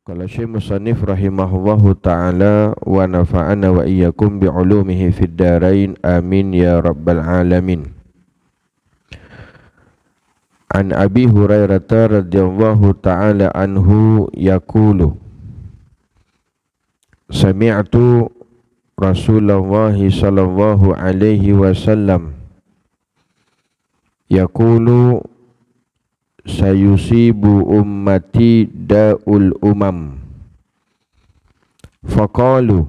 Qala Syekh Musannif rahimahullahu ta'ala wa nafa'ana wa iyyakum bi'ulumihi fid darain amin ya rabbal alamin. An Abi Hurairah radhiyallahu ta'ala anhu yaqulu sami'tu Rasulullah sallallahu alaihi wasallam yaqulu sayusibu ummati da'ul umam. Faqalu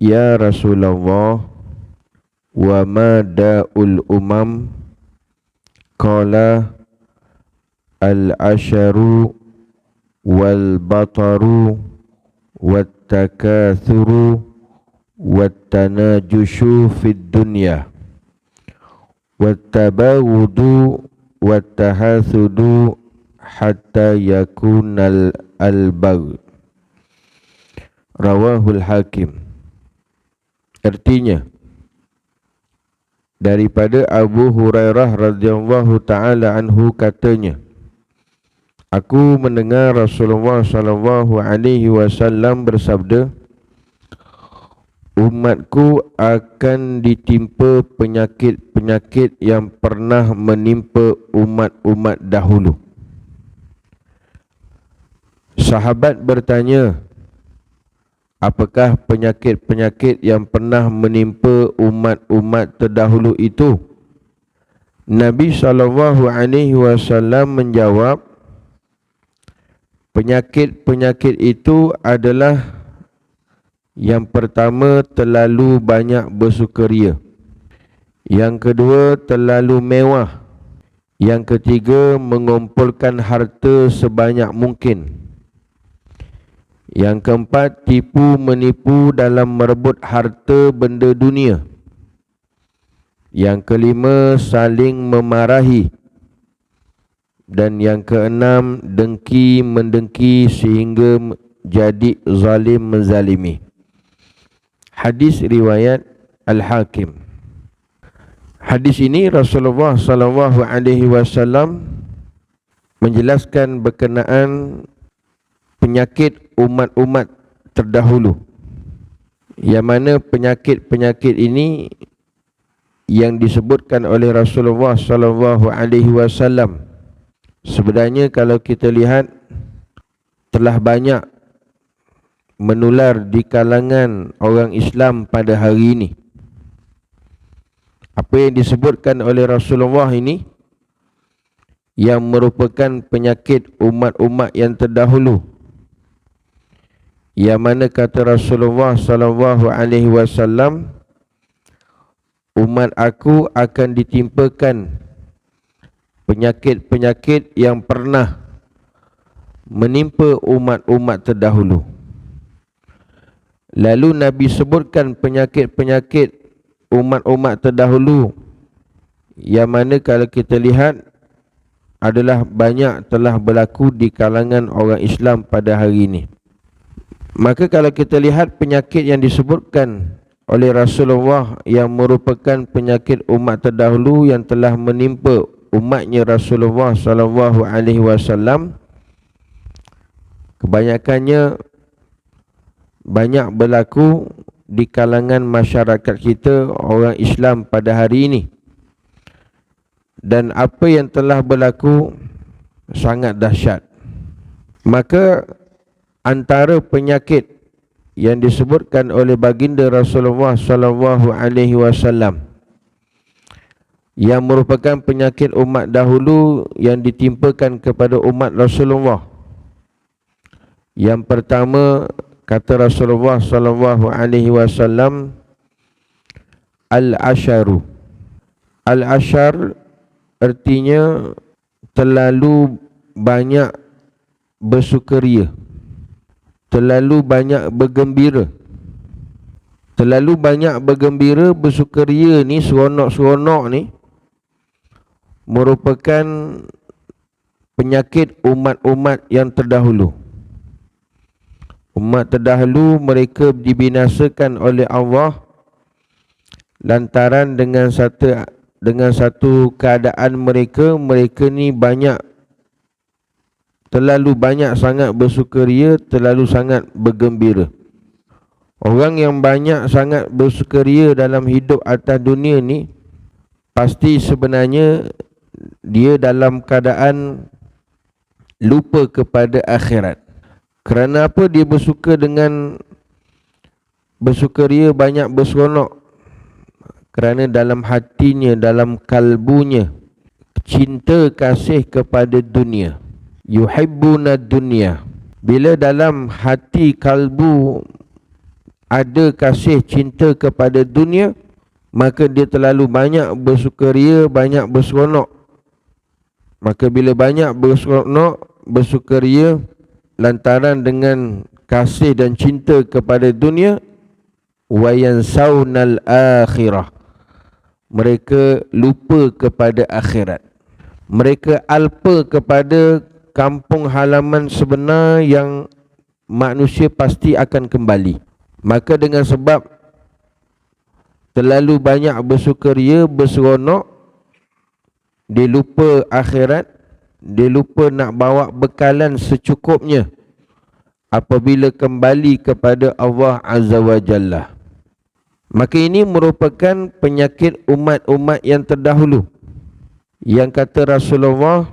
ya Rasulullah wa ma da'ul umam? Qala al-asharu wal bataru wat takathuru wat tanajushu fid dunya wat tabawudu wattahathudu hatta yakunal albag. Rawahul Hakim. Artinya, daripada Abu Hurairah radhiyallahu taala anhu katanya, aku mendengar Rasulullah sallallahu alaihi wasallam bersabda, umatku akan ditimpa penyakit-penyakit yang pernah menimpa umat-umat dahulu. Sahabat bertanya, apakah penyakit-penyakit yang pernah menimpa umat-umat terdahulu itu? Nabi SAW menjawab, penyakit-penyakit itu adalah yang pertama, terlalu banyak bersukaria. Yang kedua, terlalu mewah. Yang ketiga, mengumpulkan harta sebanyak mungkin. Yang keempat, tipu menipu dalam merebut harta benda dunia. Yang kelima, saling memarahi. Dan yang keenam, dengki mendengki sehingga jadi zalim menzalimi. Hadis riwayat Al-Hakim. Hadis ini Rasulullah sallallahu alaihi wasallam menjelaskan berkenaan penyakit umat-umat terdahulu. Yang mana penyakit-penyakit ini yang disebutkan oleh Rasulullah sallallahu alaihi wasallam, sebenarnya kalau kita lihat telah banyak menular di kalangan orang Islam pada hari ini. Apa yang disebutkan oleh Rasulullah ini yang merupakan penyakit umat-umat yang terdahulu, yang mana kata Rasulullah sallallahu alaihi wasallam, umat aku akan ditimpakan penyakit-penyakit yang pernah menimpa umat-umat terdahulu. Lalu Nabi sebutkan penyakit-penyakit umat-umat terdahulu, yang mana kalau kita lihat adalah banyak telah berlaku di kalangan orang Islam pada hari ini. Maka kalau kita lihat penyakit yang disebutkan oleh Rasulullah yang merupakan penyakit umat terdahulu yang telah menimpa umatnya Rasulullah sallallahu alaihi wasallam, kebanyakannya banyak berlaku di kalangan masyarakat kita orang Islam pada hari ini. Dan apa yang telah berlaku sangat dahsyat. Maka antara penyakit yang disebutkan oleh baginda Rasulullah sallallahu alaihi wasallam yang merupakan penyakit umat dahulu yang ditimpakan kepada umat Rasulullah, yang pertama, kata Rasulullah sallallahu alaihi wasallam, al-asharu. Al-ashar artinya terlalu banyak bersukaria, terlalu banyak bergembira. Terlalu banyak bergembira, bersukaria ni, seronok-seronok ni, merupakan penyakit umat-umat yang terdahulu. Umat terdahulu mereka dibinasakan oleh Allah lantaran dengan satu keadaan mereka ni banyak terlalu banyak sangat bersukaria, terlalu sangat bergembira. Orang yang banyak sangat bersukaria dalam hidup atas dunia ni, pasti sebenarnya dia dalam keadaan lupa kepada akhirat. Kerana apa dia bersukaria, banyak berseronok? Kerana dalam hatinya, dalam kalbunya, cinta kasih kepada dunia. Yuhibbuna dunya. Bila dalam hati kalbu ada kasih cinta kepada dunia, maka dia terlalu banyak bersukaria, banyak berseronok. Maka bila banyak berseronok, bersukaria lantaran dengan kasih dan cinta kepada dunia, wa yansawnal akhirah, mereka lupa kepada akhirat. Mereka alpa kepada kampung halaman sebenar yang manusia pasti akan kembali. Maka dengan sebab terlalu banyak bersukaria, berseronok, dia lupa akhirat, dia lupa nak bawa bekalan secukupnya apabila kembali kepada Allah Azza wa Jalla. Maka ini merupakan penyakit umat-umat yang terdahulu, yang kata Rasulullah,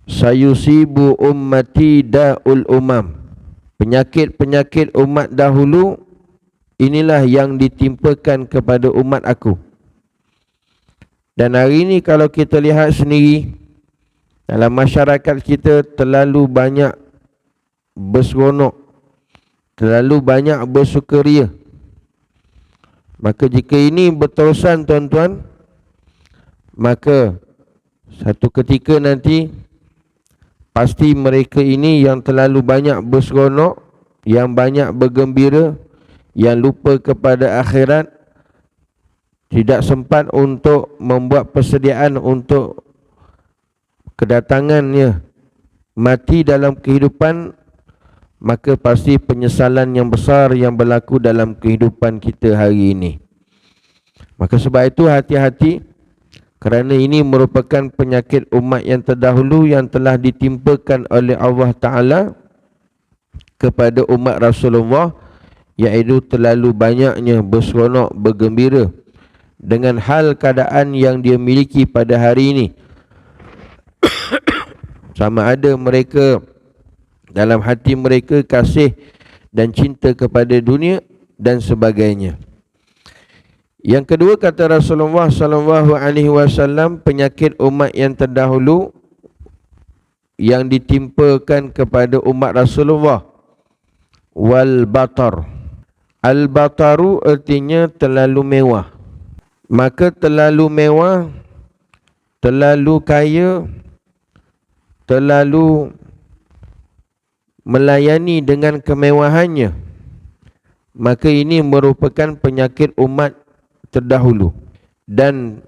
sayusibu ummati da'ul umam. Penyakit-penyakit umat dahulu inilah yang ditimpakan kepada umat aku. Dan hari ini kalau kita lihat sendiri, dalam masyarakat kita terlalu banyak berseronok, terlalu banyak bersukaria. Maka jika ini berterusan tuan-tuan, maka satu ketika nanti pasti mereka ini yang terlalu banyak berseronok, yang banyak bergembira, yang lupa kepada akhirat, tidak sempat untuk membuat persediaan untuk kedatangannya mati dalam kehidupan, maka pasti penyesalan yang besar yang berlaku dalam kehidupan kita hari ini. Maka sebab itu hati-hati, kerana ini merupakan penyakit umat yang terdahulu yang telah ditimpakan oleh Allah Ta'ala kepada umat Rasulullah, iaitu terlalu banyaknya berseronok, bergembira dengan hal keadaan yang dia miliki pada hari ini. Sama ada mereka dalam hati mereka kasih dan cinta kepada dunia dan sebagainya. Yang kedua, kata Rasulullah sallallahu alaihi wasallam, penyakit umat yang terdahulu yang ditimpakan kepada umat Rasulullah, wal batar. Al bataru artinya terlalu mewah. Maka terlalu mewah, terlalu kaya, terlalu melayani dengan kemewahannya, maka ini merupakan penyakit umat terdahulu. Dan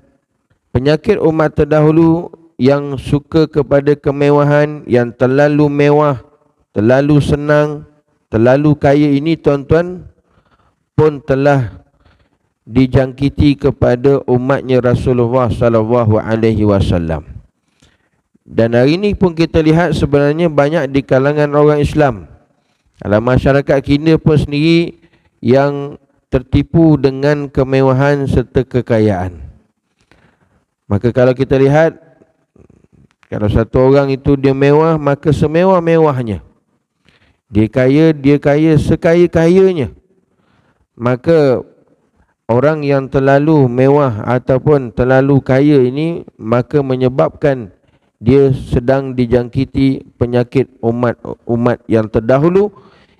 penyakit umat terdahulu yang suka kepada kemewahan, yang terlalu mewah, terlalu senang, terlalu kaya ini tuan-tuan pun telah dijangkiti kepada umatnya Rasulullah sallallahu alaihi wasallam. Dan hari ini pun kita lihat sebenarnya banyak di kalangan orang Islam, dalam masyarakat kita pun sendiri, yang tertipu dengan kemewahan serta kekayaan. Maka kalau kita lihat, kalau satu orang itu dia mewah, maka semewah-mewahnya. Dia kaya sekaya-kayanya. Maka orang yang terlalu mewah ataupun terlalu kaya ini, maka menyebabkan dia sedang dijangkiti penyakit umat yang terdahulu,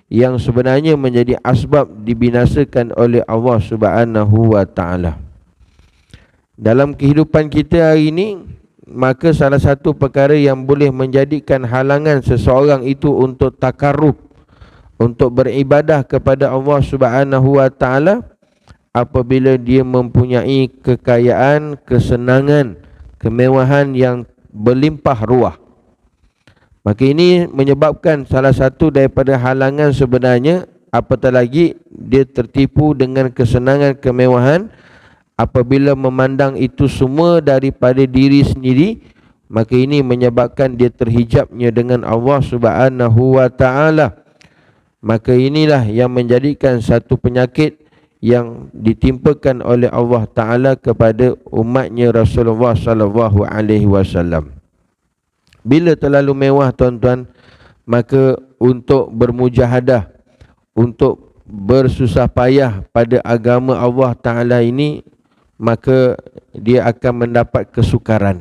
yang sebenarnya menjadi asbab dibinasakan oleh Allah Subhanahu wa Ta'ala. Dalam kehidupan kita hari ini, maka salah satu perkara yang boleh menjadikan halangan seseorang itu untuk takarrub, untuk beribadah kepada Allah Subhanahu wa Ta'ala, apabila dia mempunyai kekayaan, kesenangan, kemewahan yang berlimpah ruah. Maka ini menyebabkan salah satu daripada halangan sebenarnya, apatah lagi dia tertipu dengan kesenangan, kemewahan, apabila memandang itu semua daripada diri sendiri, maka ini menyebabkan dia terhijabnya dengan Allah Subhanahu wa taala. Maka inilah yang menjadikan satu penyakit yang ditimpakan oleh Allah Taala kepada umatnya Rasulullah sallallahu alaihi wasallam. Bila terlalu mewah tuan-tuan, maka untuk bermujahadah, untuk bersusah payah pada agama Allah Taala ini, maka dia akan mendapat kesukaran.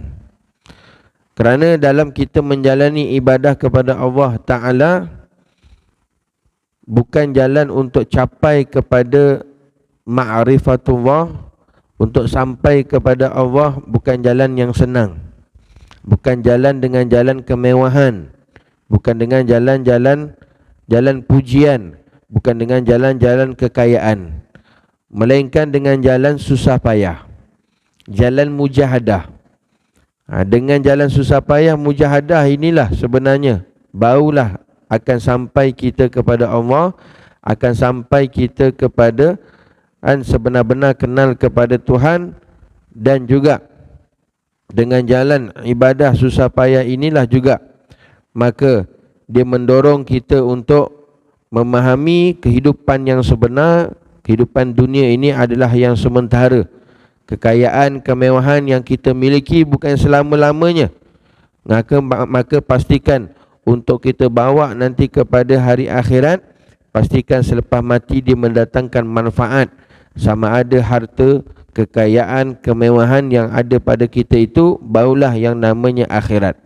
Kerana dalam kita menjalani ibadah kepada Allah Taala bukan jalan untuk capai kepada ma'rifatullah, untuk sampai kepada Allah bukan jalan yang senang. Bukan jalan dengan jalan kemewahan, bukan dengan jalan pujian, bukan dengan jalan kekayaan, melainkan dengan jalan susah payah, jalan mujahadah. Dengan jalan susah payah mujahadah inilah sebenarnya barulah akan sampai kita kepada Allah, akan sampai kita kepada sebenar-benar kenal kepada Tuhan. Dan juga dengan jalan ibadah susah payah inilah juga maka dia mendorong kita untuk memahami kehidupan yang sebenar. Kehidupan dunia ini adalah yang sementara. Kekayaan, kemewahan yang kita miliki bukan selama-lamanya. Maka pastikan untuk kita bawa nanti kepada hari akhirat, pastikan selepas mati dia mendatangkan manfaat. Sama ada harta, kekayaan, kemewahan yang ada pada kita itu, barulah yang namanya akhirat.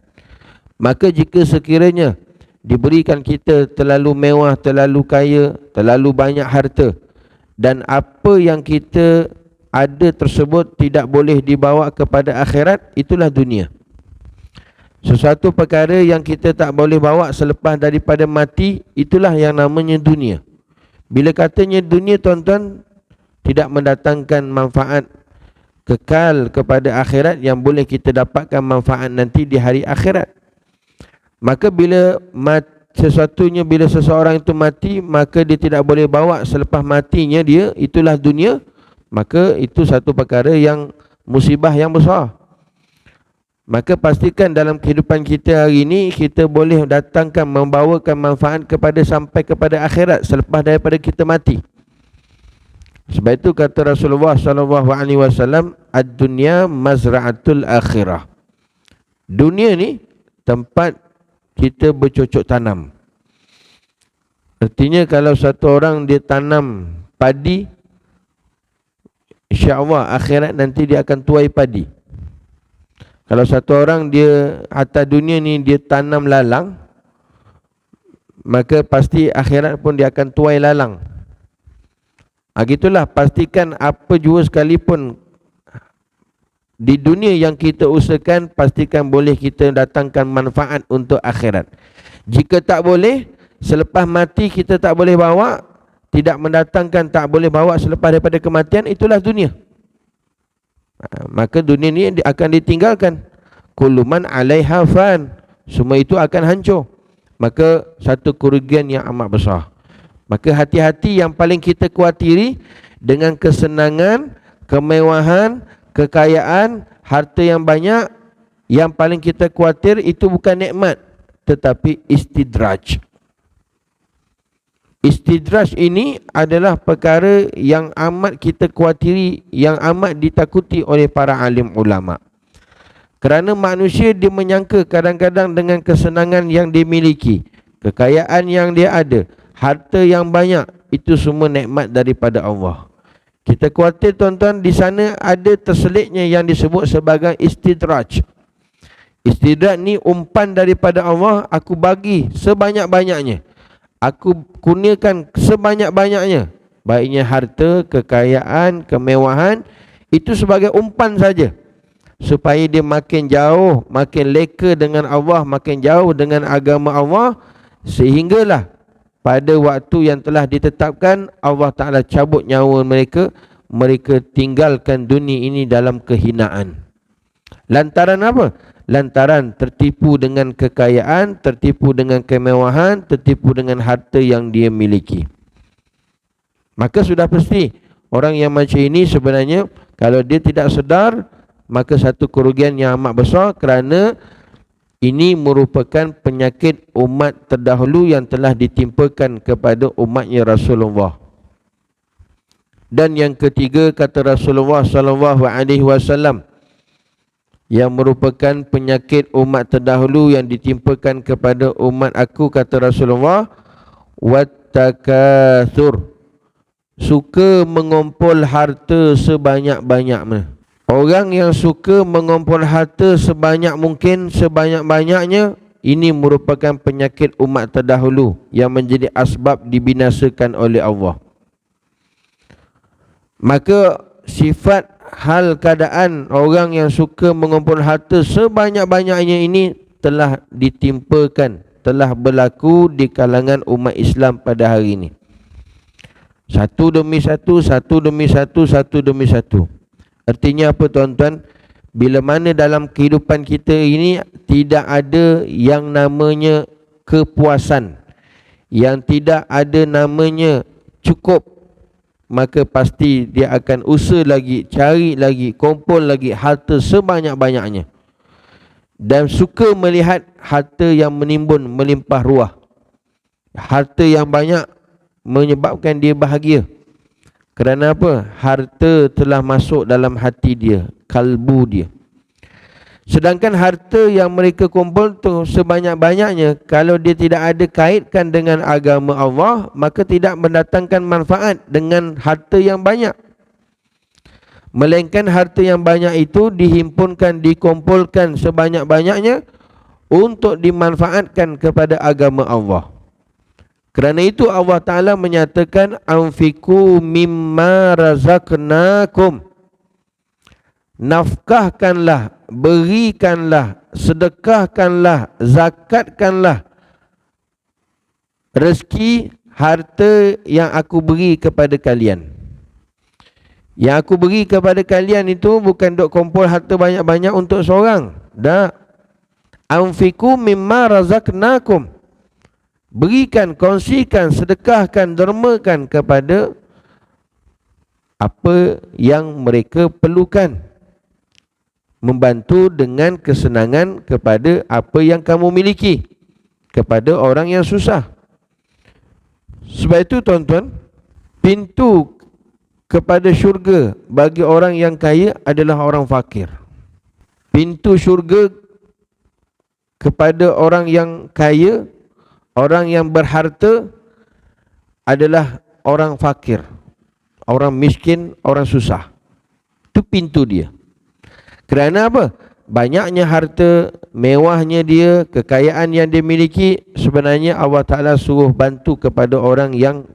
Maka jika sekiranya diberikan kita terlalu mewah, terlalu kaya, terlalu banyak harta, dan apa yang kita ada tersebut tidak boleh dibawa kepada akhirat, itulah dunia. Sesuatu perkara yang kita tak boleh bawa selepas daripada mati, itulah yang namanya dunia. Bila katanya dunia tuan-tuan tidak mendatangkan manfaat kekal kepada akhirat yang boleh kita dapatkan manfaat nanti di hari akhirat, maka bila bila seseorang itu mati, maka dia tidak boleh bawa selepas matinya dia, itulah dunia. Maka itu satu perkara yang musibah yang besar. Maka pastikan dalam kehidupan kita hari ini kita boleh datangkan, membawakan manfaat sampai kepada akhirat selepas daripada kita mati. Sebab itu kata Rasulullah sallallahu alaihi wasallam, ad-dunya mazra'atul akhirah. Dunia ni tempat kita bercocok tanam. Artinya kalau satu orang dia tanam padi, insya-Allah akhirat nanti dia akan tuai padi. Kalau satu orang dia atas dunia ni dia tanam lalang, maka pasti akhirat pun dia akan tuai lalang. Gitulah, pastikan apa jua sekalipun di dunia yang kita usahakan, pastikan boleh kita datangkan manfaat untuk akhirat. Jika tak boleh, selepas mati kita tak boleh bawa, tidak mendatangkan, tak boleh bawa selepas daripada kematian, itulah dunia. Maka dunia ni akan ditinggalkan. Kullu man 'alaiha fan, semua itu akan hancur. Maka satu kerugian yang amat besar. Maka hati-hati, yang paling kita khawatiri dengan kesenangan, kemewahan, kekayaan, harta yang banyak, yang paling kita khawatir itu bukan nikmat tetapi istidraj. Istidraj ini adalah perkara yang amat kita khawatiri, yang amat ditakuti oleh para alim ulama. Kerana manusia dia menyangka kadang-kadang dengan kesenangan yang dimiliki, kekayaan yang dia ada, harta yang banyak, itu semua nikmat daripada Allah. Kita khawatir tuan-tuan, di sana ada terselitnya yang disebut sebagai istidraj. Istidraj ni umpan daripada Allah, aku bagi sebanyak-banyaknya, aku kurniakan sebanyak-banyaknya, baiknya harta, kekayaan, kemewahan, itu sebagai umpan saja, supaya dia makin jauh, makin leka dengan Allah, makin jauh dengan agama Allah, sehinggalah pada waktu yang telah ditetapkan Allah Ta'ala cabut nyawa mereka, mereka tinggalkan dunia ini dalam kehinaan. Lantaran apa? Lantaran tertipu dengan kekayaan, tertipu dengan kemewahan, tertipu dengan harta yang dia miliki. Maka sudah pasti orang yang macam ini sebenarnya, kalau dia tidak sedar, maka satu kerugian yang amat besar, kerana ini merupakan penyakit umat terdahulu yang telah ditimpakan kepada umatnya Rasulullah. Dan yang ketiga, kata Rasulullah sallallahu alaihi wasallam, yang merupakan penyakit umat terdahulu yang ditimpakan kepada umat aku, kata Rasulullah, wattakatsur, suka mengumpul harta sebanyak-banyaknya. Orang yang suka mengumpul harta sebanyak mungkin, sebanyak-banyaknya, ini merupakan penyakit umat terdahulu yang menjadi asbab dibinasakan oleh Allah. Maka sifat hal keadaan orang yang suka mengumpul harta sebanyak-banyaknya ini telah ditimpakan, telah berlaku di kalangan umat Islam pada hari ini. Satu demi satu, satu demi satu, satu demi satu. Artinya apa tuan-tuan? Bila mana dalam kehidupan kita ini tidak ada yang namanya kepuasan, yang tidak ada namanya cukup, maka pasti dia akan usaha lagi, cari lagi, kumpul lagi harta sebanyak-banyaknya. Dan suka melihat harta yang menimbun, melimpah ruah. Harta yang banyak menyebabkan dia bahagia. Kerana apa? Harta telah masuk dalam hati dia, kalbu dia. Sedangkan harta yang mereka kumpul tu sebanyak-banyaknya, kalau dia tidak ada kaitkan dengan agama Allah, maka tidak mendatangkan manfaat dengan harta yang banyak. Melainkan harta yang banyak itu dihimpunkan, dikumpulkan sebanyak-banyaknya untuk dimanfaatkan kepada agama Allah. Kerana itu Allah Ta'ala menyatakan, anfiku mimma razaqnakum, nafkahkanlah, berikanlah, sedekahkanlah, zakatkanlah rezeki harta yang aku beri kepada kalian. Yang aku beri kepada kalian itu bukan duk kumpul harta banyak-banyak untuk seorang. Tak. Anfiku mimma razaqnakum, berikan, kongsikan, sedekahkan, dermakan kepada apa yang mereka perlukan. Membantu dengan kesenangan kepada apa yang kamu miliki, kepada orang yang susah. Sebab itu tuan-tuan, pintu kepada syurga bagi orang yang kaya adalah orang fakir. Pintu syurga kepada orang yang kaya, orang yang berharta, adalah orang fakir, orang miskin, orang susah. Itu pintu dia. Kerana apa? Banyaknya harta, mewahnya dia, kekayaan yang dia miliki, sebenarnya Allah Ta'ala suruh bantu kepada orang yang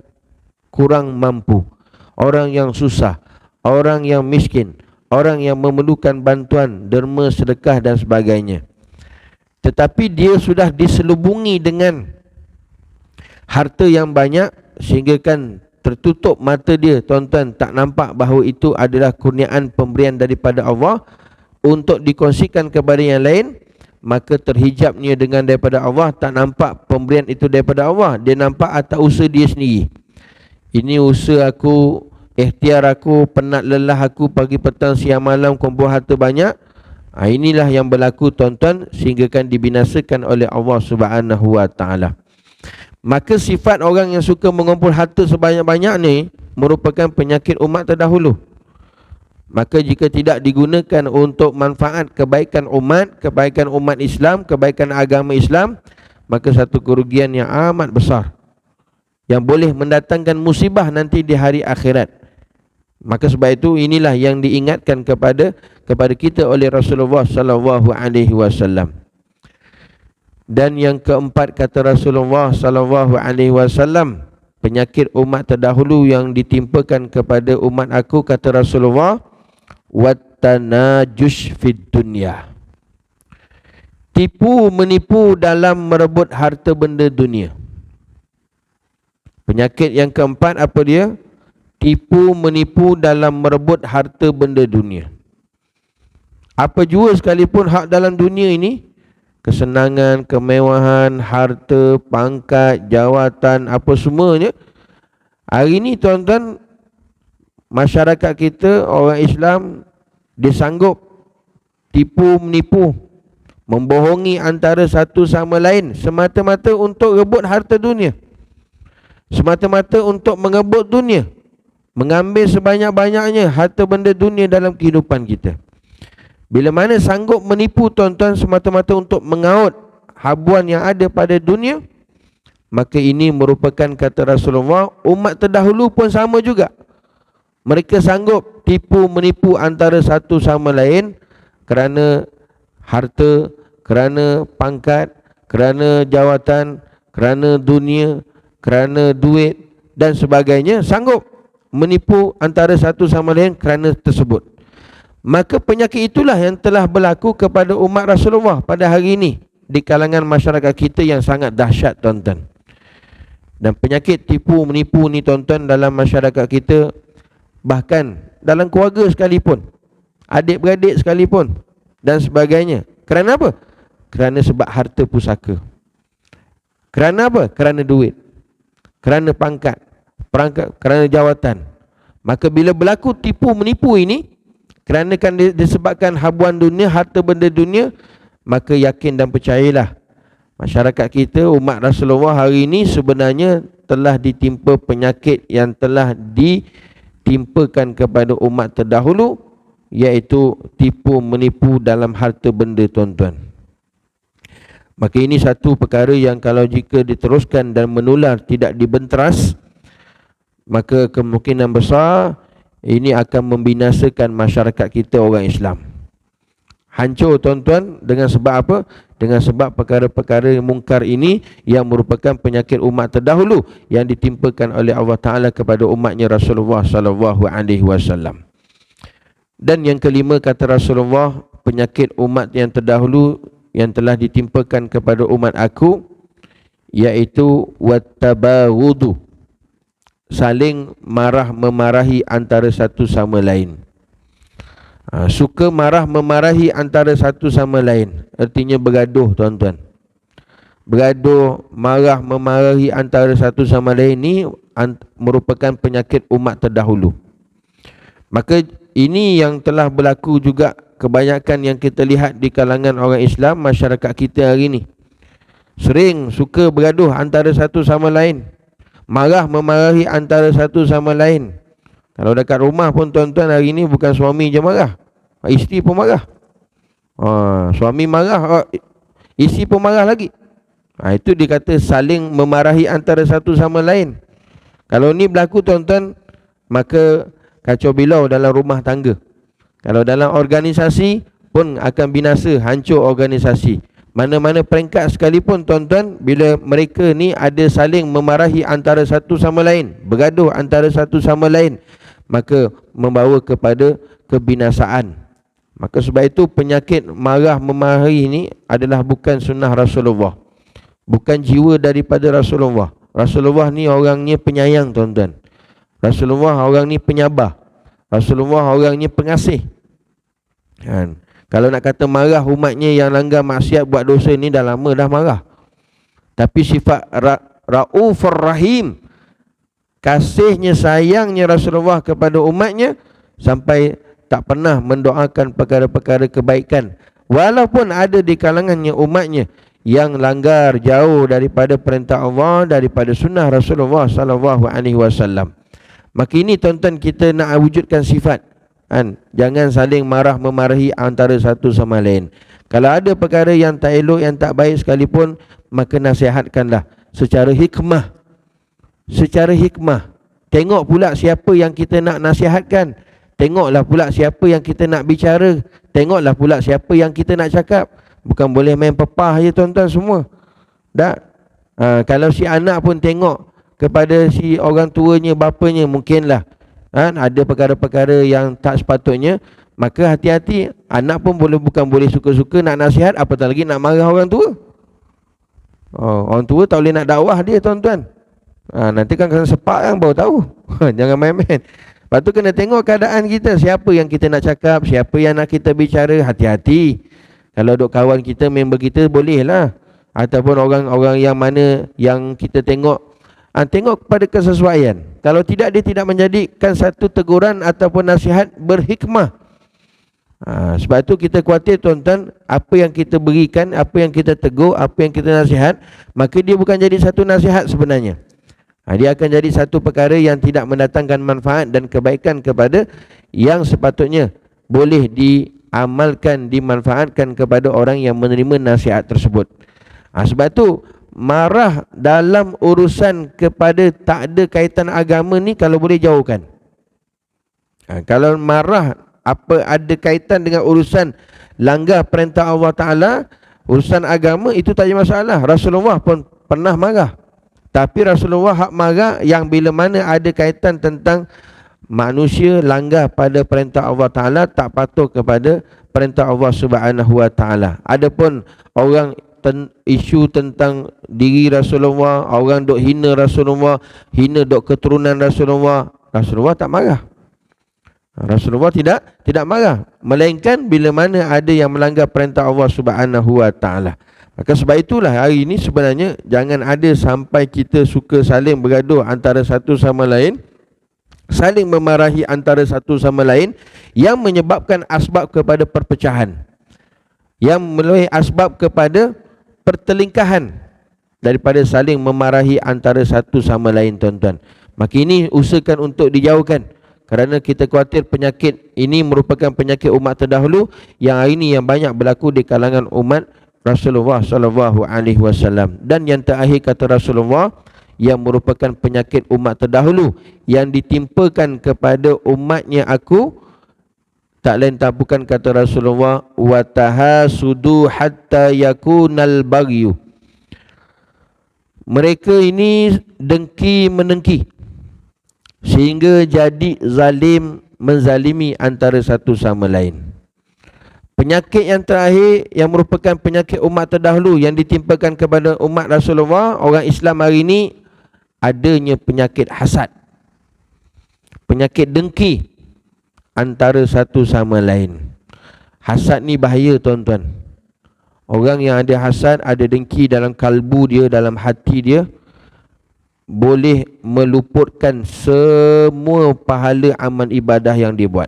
kurang mampu, orang yang susah, orang yang miskin, orang yang memerlukan bantuan, derma, sedekah dan sebagainya. Tetapi dia sudah diselubungi dengan harta yang banyak, sehingga kan tertutup mata dia, tuan-tuan, tak nampak bahawa itu adalah kurniaan pemberian daripada Allah untuk dikongsikan kepada yang lain. Maka terhijabnya dengan daripada Allah, tak nampak pemberian itu daripada Allah. Dia nampak atas usaha dia sendiri. Ini usaha aku, ikhtiar aku, penat lelah aku pagi petang siang malam kumpul harta banyak. Inilah yang berlaku tuan-tuan, sehingga kan dibinasakan oleh Allah Subhanahu wa Ta'ala. Maka sifat orang yang suka mengumpul harta sebanyak-banyak ni merupakan penyakit umat terdahulu. Maka jika tidak digunakan untuk manfaat kebaikan umat Islam, kebaikan agama Islam, maka satu kerugian yang amat besar, yang boleh mendatangkan musibah nanti di hari akhirat. Maka sebab itu inilah yang diingatkan kepada kita oleh Rasulullah sallallahu alaihi wasallam. Dan yang keempat, kata Rasulullah sallallahu alaihi wasallam, penyakit umat terdahulu yang ditimpakan kepada umat aku, kata Rasulullah, wattanajush fid dunya, tipu menipu dalam merebut harta benda dunia. Penyakit yang keempat apa dia? Tipu menipu dalam merebut harta benda dunia. Apa jua sekalipun hak dalam dunia ini, kesenangan, kemewahan, harta, pangkat, jawatan, apa semuanya, hari ini tuan-tuan, masyarakat kita, orang Islam, dia sanggup tipu menipu, membohongi antara satu sama lain semata-mata untuk rebut harta dunia, semata-mata untuk mengebut dunia, mengambil sebanyak-banyaknya harta benda dunia dalam kehidupan kita. Bila mana sanggup menipu tuan-tuan semata-mata untuk mengaut habuan yang ada pada dunia, maka ini merupakan, kata Rasulullah, umat terdahulu pun sama juga. Mereka sanggup tipu menipu antara satu sama lain kerana harta, kerana pangkat, kerana jawatan, kerana dunia, kerana duit dan sebagainya, sanggup menipu antara satu sama lain kerana tersebut. Maka penyakit itulah yang telah berlaku kepada umat Rasulullah pada hari ini di kalangan masyarakat kita yang sangat dahsyat, tuan-tuan. Dan penyakit tipu menipu ni, tuan-tuan, dalam masyarakat kita, bahkan dalam keluarga sekalipun, adik-beradik sekalipun dan sebagainya. Kerana apa? Kerana sebab harta pusaka. Kerana apa? Kerana duit, kerana pangkat, kerana jawatan. Maka bila berlaku tipu menipu ini, kerana kan disebabkan habuan dunia, harta benda dunia, maka yakin dan percayalah, masyarakat kita, umat Rasulullah hari ini sebenarnya telah ditimpa penyakit yang telah ditimpakan kepada umat terdahulu, iaitu tipu menipu dalam harta benda, tuan-tuan. Maka ini satu perkara yang kalau jika diteruskan dan menular, tidak dibenteras, maka kemungkinan besar ini akan membinasakan masyarakat kita orang Islam. Hancur, tuan-tuan, dengan sebab apa? Dengan sebab perkara-perkara mungkar ini yang merupakan penyakit umat terdahulu yang ditimpakan oleh Allah Ta'ala kepada umatnya Rasulullah SAW. Dan yang kelima, kata Rasulullah, penyakit umat yang terdahulu yang telah ditimpakan kepada umat aku, iaitu wattabaghudhu, saling marah memarahi antara satu sama lain. Suka marah memarahi antara satu sama lain, artinya bergaduh, tuan-tuan. Bergaduh, marah memarahi antara satu sama lain ni merupakan penyakit umat terdahulu. Maka ini yang telah berlaku juga kebanyakan yang kita lihat di kalangan orang Islam, masyarakat kita hari ini. Sering suka bergaduh antara satu sama lain, marah memarahi antara satu sama lain. Kalau dekat rumah pun, tuan-tuan, hari ini bukan suami je marah, isteri pun marah. Suami marah, isteri pun marah lagi. Itu dikata saling memarahi antara satu sama lain. Kalau ni berlaku, tuan-tuan, maka kacau bilau dalam rumah tangga. Kalau dalam organisasi pun akan binasa, hancur organisasi. Mana-mana peringkat sekalipun, tuan-tuan, bila mereka ni ada saling memarahi antara satu sama lain, bergaduh antara satu sama lain, maka membawa kepada kebinasaan. Maka sebab itu penyakit marah memarahi ini adalah bukan sunnah Rasulullah, bukan jiwa daripada Rasulullah. Rasulullah ni orangnya penyayang, tuan-tuan. Rasulullah orang ni penyabar. Rasulullah orangnya pengasih. Kalau nak kata marah umatnya yang langgar maksiat, buat dosa ni dah lama dah marah. Tapi sifat Raufur Rahim, kasihnya, sayangnya Rasulullah kepada umatnya, sampai tak pernah mendoakan perkara-perkara kebaikan, walaupun ada di kalangannya umatnya yang langgar jauh daripada perintah Allah, daripada sunnah Rasulullah SAW. Maka ini, tuan-tuan, kita nak wujudkan sifat, jangan saling marah memarahi antara satu sama lain. Kalau ada perkara yang tak elok, yang tak baik sekalipun, maka nasihatkanlah secara hikmah. Secara hikmah. Tengok pula siapa yang kita nak nasihatkan. Tengoklah pula siapa yang kita nak bicara. Tengoklah pula siapa yang kita nak cakap. Bukan boleh main pepah je, tuan-tuan semua. Tak? Kalau si anak pun tengok kepada si orang tuanya, bapanya, mungkinlah ada perkara-perkara yang tak sepatutnya, maka hati-hati. Anak pun bukan boleh suka-suka nak nasihat, apatah lagi nak marah orang tua. Orang tua tak boleh nak dakwah dia, tuan-tuan. Nanti kan kena sepak kan baru tahu. Jangan main-main. Lepas tu kena tengok keadaan kita, siapa yang kita nak cakap, siapa yang nak kita bicara. Hati-hati. Kalau duk kawan kita, member kita, bolehlah. Ataupun orang-orang yang mana yang kita tengok, tengok kepada kesesuaian. Kalau tidak, dia tidak menjadikan satu teguran ataupun nasihat berhikmah. Sebab tu kita khuatir tuan-tuan, apa yang kita berikan, apa yang kita tegur, apa yang kita nasihat, maka dia bukan jadi satu nasihat sebenarnya. Dia akan jadi satu perkara yang tidak mendatangkan manfaat dan kebaikan kepada yang sepatutnya boleh diamalkan, dimanfaatkan kepada orang yang menerima nasihat tersebut. Sebab tu marah dalam urusan kepada tak ada kaitan agama ni kalau boleh jauhkan. Kalau marah apa ada kaitan dengan urusan langgar perintah Allah Ta'ala, urusan agama, itu tak ada masalah. Rasulullah pun pernah marah. Tapi Rasulullah hak marah yang bila mana ada kaitan tentang manusia langgar pada perintah Allah Ta'ala, tak patuh kepada perintah Allah Subhanahu Wa Ta'ala. Adapun orang isu tentang diri Rasulullah, orang dok hina Rasulullah, hina dok keturunan Rasulullah, Rasulullah tak marah. Rasulullah tidak marah, melainkan bila mana ada yang melanggar perintah Allah Subhanahu Wa Ta'ala. Maka sebab itulah hari ini sebenarnya jangan ada sampai kita suka saling bergaduh antara satu sama lain, saling memarahi antara satu sama lain, yang menyebabkan asbab kepada perpecahan, yang melalui asbab kepada pertelingkahan daripada saling memarahi antara satu sama lain, tuan-tuan. Maka ini usahakan untuk dijauhkan, kerana kita khawatir penyakit ini merupakan penyakit umat terdahulu yang hari ini yang banyak berlaku di kalangan umat Rasulullah sallallahu alaihi wasallam. Dan yang terakhir kata Rasulullah, yang merupakan penyakit umat terdahulu yang ditimpakan kepada umatnya aku, tak lain tak bukan kata Rasulullah, wa tahasudu hatta yakunal baghyu. Mereka ini dengki menengki sehingga jadi zalim menzalimi antara satu sama lain. Penyakit yang terakhir yang merupakan penyakit umat terdahulu yang ditimpakan kepada umat Rasulullah, orang Islam hari ini, adanya penyakit hasad, penyakit dengki antara satu sama lain. Hasad ni bahaya, tuan-tuan. Orang yang ada hasad, ada dengki dalam kalbu dia, dalam hati dia, boleh meluputkan semua pahala amal ibadah yang dia buat.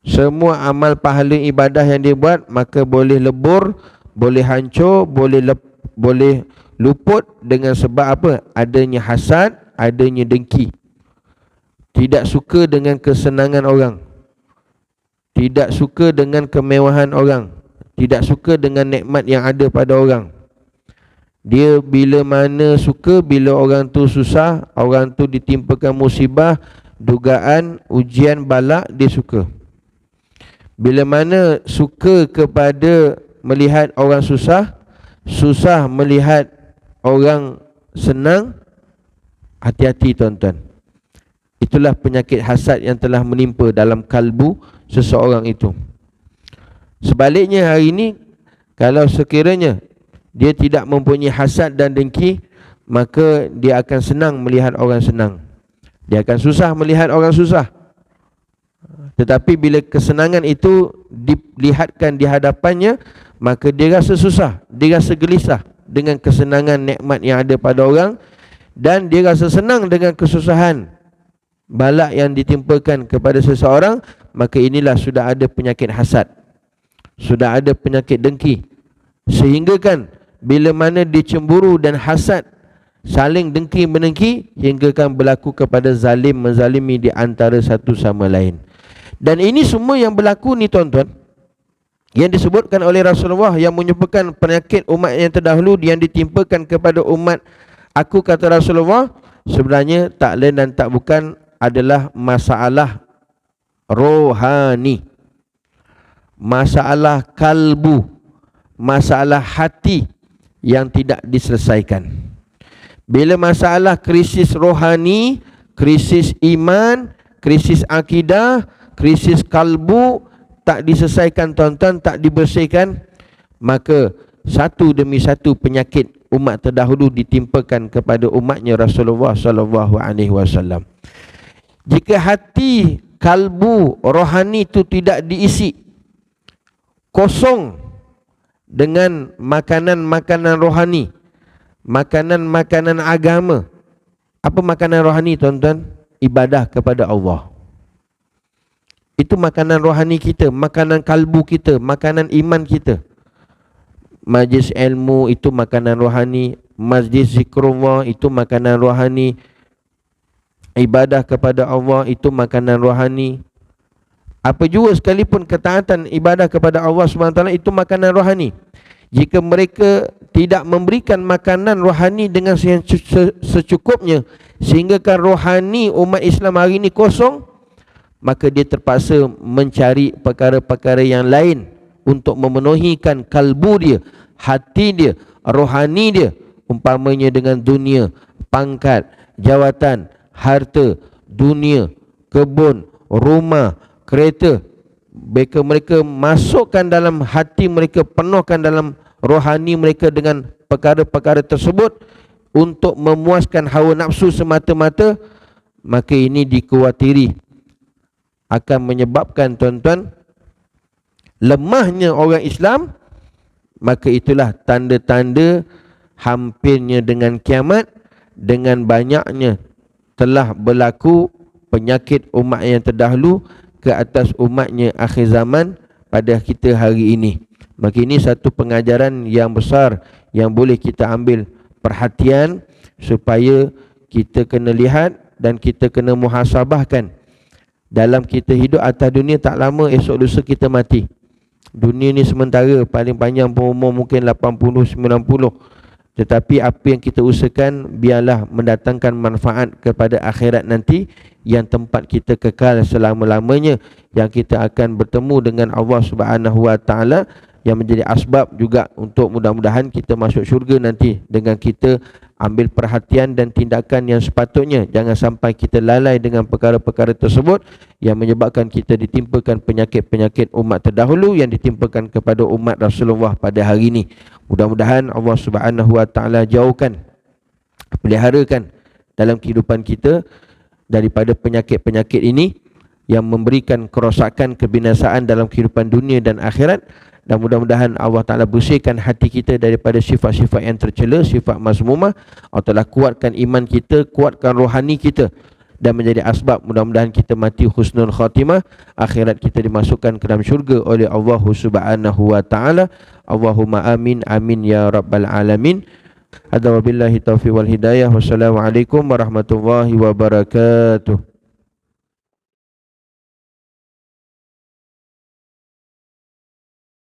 Semua amal pahala ibadah yang dia buat, maka boleh lebur, boleh hancur, boleh luput dengan sebab apa? Adanya hasad, adanya dengki. Tidak suka dengan kesenangan orang, tidak suka dengan kemewahan orang, tidak suka dengan nikmat yang ada pada orang. Dia bila mana suka bila orang tu susah, orang tu ditimpakan musibah, dugaan, ujian, balak, dia suka. Bila mana suka kepada melihat orang susah, susah melihat orang senang, hati-hati, tuan-tuan. Itulah penyakit hasad yang telah menimpa dalam kalbu seseorang itu. Sebaliknya hari ini, kalau sekiranya dia tidak mempunyai hasad dan dengki, maka dia akan senang melihat orang senang, dia akan susah melihat orang susah. Tetapi bila kesenangan itu dilihatkan di hadapannya, maka dia rasa susah, dia rasa gelisah dengan kesenangan nikmat yang ada pada orang, dan dia rasa senang dengan kesusahan balak yang ditimpakan kepada seseorang. Maka inilah sudah ada penyakit hasad, sudah ada penyakit dengki, sehingga kan bila mana dicemburu dan hasad, saling dengki menengki, hingga kan berlaku kepada zalim menzalimi di antara satu sama lain. Dan ini semua yang berlaku ni, tuan-tuan, yang disebutkan oleh Rasulullah, yang menyebabkan penyakit umat yang terdahulu yang ditimpakan kepada umat aku, kata Rasulullah, sebenarnya tak lain dan tak bukan adalah masalah rohani, masalah kalbu, masalah hati yang tidak diselesaikan. Bila masalah krisis rohani, krisis iman, krisis akidah, krisis kalbu tak diselesaikan, tuan-tuan, tak dibersihkan, maka satu demi satu penyakit umat terdahulu ditimpakan kepada umatnya Rasulullah sallallahu alaihi wasallam. Jika hati, kalbu, rohani itu tidak diisi, kosong dengan makanan-makanan rohani, makanan-makanan agama. Apa makanan rohani, tuan-tuan? Ibadah kepada Allah. Itu makanan rohani kita, makanan kalbu kita, makanan iman kita. Majlis ilmu itu makanan rohani, majlis zikrullah itu makanan rohani, ibadah kepada Allah itu makanan rohani. Apa jua sekalipun ketaatan ibadah kepada Allah SWT itu makanan rohani. Jika mereka tidak memberikan makanan rohani dengan secukupnya, sehingga kan rohani umat Islam hari ini kosong, maka dia terpaksa mencari perkara-perkara yang lain untuk memenuhikan kalbu dia, hati dia, rohani dia. Umpamanya dengan dunia, pangkat, jawatan, harta, dunia, kebun, rumah, kereta. Mereka masukkan dalam hati mereka, penuhkan dalam rohani mereka dengan perkara-perkara tersebut untuk memuaskan hawa nafsu semata-mata, maka ini dikhawatiri akan menyebabkan tuan-tuan lemahnya orang Islam. Maka itulah tanda-tanda hampirnya dengan kiamat, dengan banyaknya telah berlaku penyakit umat yang terdahulu ke atas umatnya akhir zaman pada kita hari ini. Maka ini satu pengajaran yang besar yang boleh kita ambil perhatian, supaya kita kena lihat dan kita kena muhasabahkan. Dalam kita hidup atas dunia tak lama, esok lusa kita mati. Dunia ni sementara, paling panjang pun umur mungkin 80, 90. Tetapi apa yang kita usahakan, biarlah mendatangkan manfaat kepada akhirat nanti, yang tempat kita kekal selama-lamanya, yang kita akan bertemu dengan Allah Subhanahu Wa Taala, yang menjadi asbab juga untuk mudah-mudahan kita masuk syurga nanti dengan kita ambil perhatian dan tindakan yang sepatutnya. Jangan sampai kita lalai dengan perkara-perkara tersebut yang menyebabkan kita ditimpakan penyakit-penyakit umat terdahulu yang ditimpakan kepada umat Rasulullah pada hari ini. Mudah-mudahan Allah Subhanahu Wa Taala jauhkan, peliharakan dalam kehidupan kita daripada penyakit-penyakit ini yang memberikan kerosakan, kebinasaan dalam kehidupan dunia dan akhirat. Dan mudah-mudahan Allah Ta'ala bersihkan hati kita daripada sifat-sifat yang tercela, sifat mazmumah. Allah Ta'ala kuatkan iman kita, kuatkan rohani kita, dan menjadi asbab mudah-mudahan kita mati husnul khatimah, akhirat kita dimasukkan ke dalam syurga oleh Allah Subhanahu Wa Ta'ala. Allahumma amin, amin ya rabbal alamin. Hadza wabillahi taufiq wal hidayah. Wassalamualaikum warahmatullahi wabarakatuh.